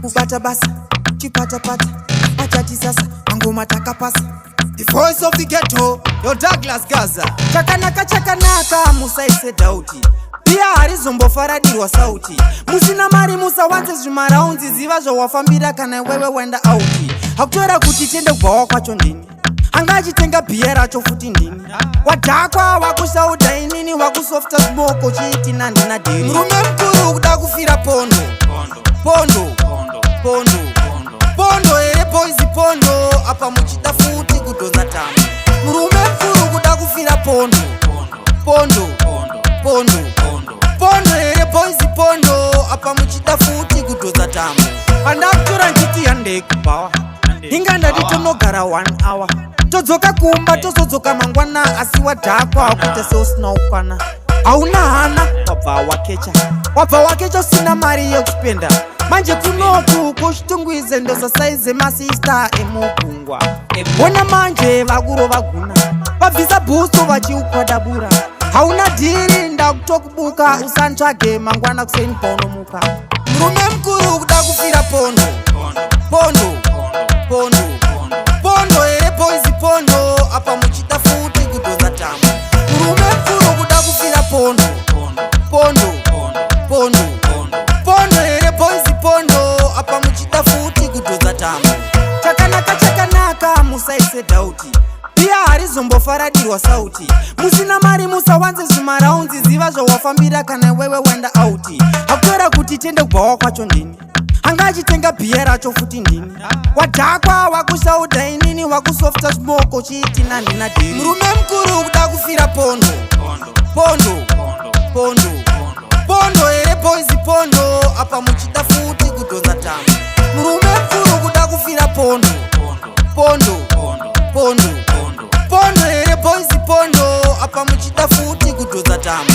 Ubata basa, chipata pata, achati sasa, angoma takapasa. The voice of the ghetto, yo Douglas Gaza. Chakanaka, musa ise dauti. Pia harizombo faradirwa sauti. Musina mari musa wanze zvimaraundi. Ziva zvawafambira kana wewe wenda auti. Hakutora kuti tende kubvawa kwacho ndini. Angachitenga bhiya racho futi ndini. Wadhakwa wakushauda inini. Wakusofta smoko chiiti nandina dini. Murume mkuru kuda kufira pondo. Pondo ere boys pondo. Apa muchida futi kudonza tamu. Murume mkuru kuda kufira pondo. Pondo ere boys pondo. Apa muchida futi kudonza tamu. Pandakutora njiti yande kubawa. Inganda nditonogara 1 hour. Todzoka kumba tozodzoka mangwana. Asi wadhakwa akuita seusina ukwana. Hauna hana wabva wakecha usina mari yekupenda. Manje kunoku kushitungwize ndosa saize masista emugungwa. Bona manje vakuro vaguna vabvisa bhusto vachiukwadabura. Hauna dhiri ndakutokubuka usantsvage mangwana kuseni paunomuka. Murume mukuru kuda kufira pondo ere boys pondo. Apa muchida futi kudonza tamu. Murume mukuru kuda kufira pondo ere boys pondo. Apa muchida futi kudonza tamu. Chakanaka musaise dauti. Pia harizombo faradirwa sauti. Musina mari musa wanze zvimaraundi. Ziva zvawafambira kana wewe wenda auti. Hakutora kuti tende kubvawa kwacho ndini. Angachitenga bhiya racho futi ndini. Wadhakwa wakushauda inini. Wakusofta smoko chiiti nandina dini. Murume mukuru kuda kufira pondo ere boys pondo. Apa muchida futi kudonza tamu. Murume mukuru kuda kufira pondo ere boys pondo. Apa muchida futi kudonza tamu.